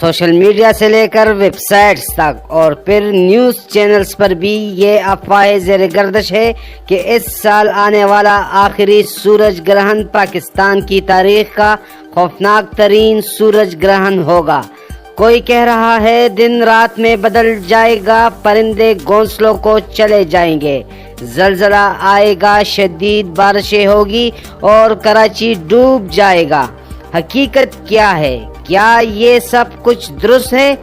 Social media سے لے کر ویب سائٹس تک اور پھر نیوز چینلز پر بھی یہ افواہ زیر گردش ہے کہ اس سال آنے والا آخری سورج گرہن پاکستان کی تاریخ کا خوفناک ترین سورج گرہن ہوگا۔ کوئی کہہ رہا ہے دن رات میں بدل جائے گا، پرندے گھونسلوں کو چلے جائیں گے، زلزلہ آئے گا، شدید بارشیں ہوگی اور کراچی ڈوب جائے گا۔ حقیقت کیا ہے؟ کیا یہ سب کچھ درست ہے؟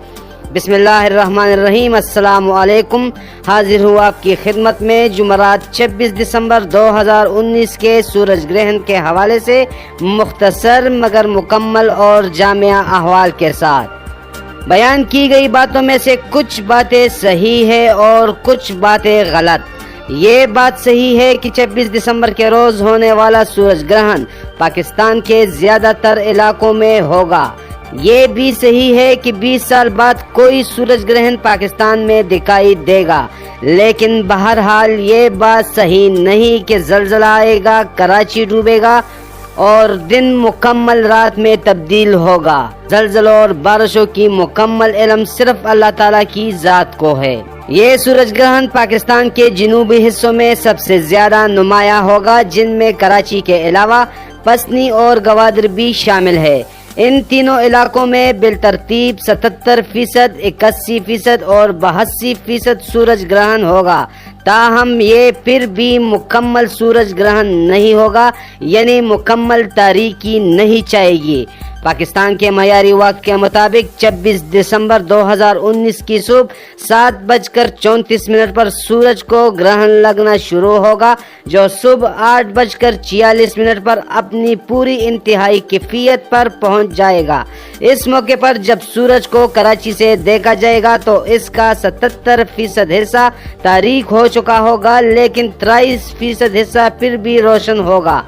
بسم اللہ الرحمن الرحیم۔ السلام علیکم، حاضر ہوں آپ کی خدمت میں جمعرات 26 دسمبر 2019 کے سورج گرہن کے حوالے سے مختصر مگر مکمل اور جامع احوال کے ساتھ۔ بیان کی گئی باتوں میں سے کچھ باتیں صحیح ہے اور کچھ باتیں غلط۔ یہ بات صحیح ہے کہ 26 دسمبر کے روز ہونے والا سورج گرہن پاکستان کے زیادہ تر علاقوں میں ہوگا۔ یہ بھی صحیح ہے کہ 20 سال بعد کوئی سورج گرہن پاکستان میں دکھائی دے گا، لیکن بہرحال یہ بات صحیح نہیں کہ زلزلہ آئے گا، کراچی ڈوبے گا اور دن مکمل رات میں تبدیل ہوگا۔ زلزلوں اور بارشوں کی مکمل علم صرف اللہ تعالیٰ کی ذات کو ہے۔ یہ سورج گرہن پاکستان کے جنوبی حصوں میں سب سے زیادہ نمایاں ہوگا، جن میں کراچی کے علاوہ پسنی اور گوادر بھی شامل ہے۔ ان تینوں علاقوں میں بالترتیب 77%، 81% اور 82% سورج گرہن ہوگا۔ تاہم یہ پھر بھی مکمل سورج گرہن نہیں ہوگا، یعنی مکمل تاریکی نہیں چاہے گی۔ پاکستان کے معیاری وقت کے مطابق 26 دسمبر 2019 کی صبح 7:34 پر سورج کو گرہن لگنا شروع ہوگا، جو صبح 8:46 پر اپنی پوری انتہائی کیفیت پر پہنچ جائے گا۔ اس موقع پر جب سورج کو کراچی سے دیکھا جائے گا تو اس کا 77% حصہ تاریک ہو چکا ہوگا، لیکن 23% حصہ پھر بھی روشن ہوگا۔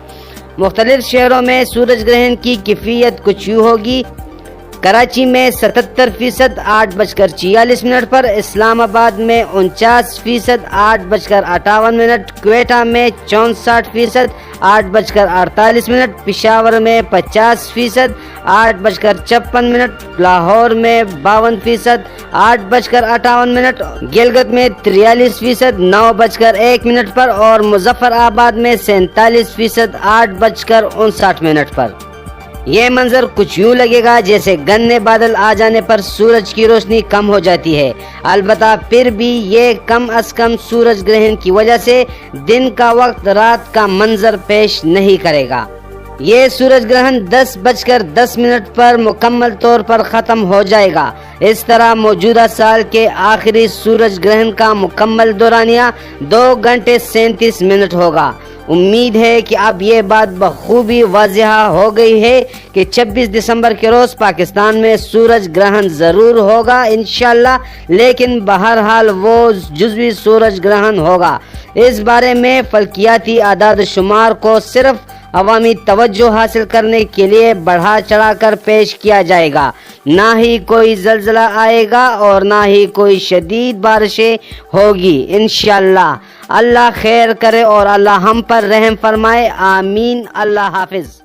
مختلف شہروں میں سورج گرہن کی کیفیت کچھ یوں ہوگی: کراچی میں 77%، 8:46 پر، اسلام آباد میں 49%، 8:58، کوئٹہ میں 64%، 8:48، پشاور میں 50%، 8:56، لاہور میں 52%، 8:58، گلگت میں 43%، 9:01 پر اور مظفر آباد میں 47%، 8:59 پر۔ یہ منظر کچھ یوں لگے گا جیسے گھنے بادل آ جانے پر سورج کی روشنی کم ہو جاتی ہے، البتہ پھر بھی یہ کم از کم سورج گرہن کی وجہ سے دن کا وقت رات کا منظر پیش نہیں کرے گا۔ یہ سورج گرہن 10:10 پر مکمل طور پر ختم ہو جائے گا۔ اس طرح موجودہ سال کے آخری سورج گرہن کا مکمل دورانیہ 2 گھنٹے 37 منٹ ہوگا۔ امید ہے کہ اب یہ بات بخوبی واضح ہو گئی ہے کہ 26 دسمبر کے روز پاکستان میں سورج گرہن ضرور ہوگا انشاءاللہ، لیکن بہرحال وہ جزوی سورج گرہن ہوگا۔ اس بارے میں فلکیاتی اعداد و شمار کو صرف عوامی توجہ حاصل کرنے کے لیے بڑھا چڑھا کر پیش کیا جائے گا۔ نہ ہی کوئی زلزلہ آئے گا اور نہ ہی کوئی شدید بارشیں ہوگی انشاءاللہ۔ اللہ خیر کرے اور اللہ ہم پر رحم فرمائے، آمین۔ اللہ حافظ۔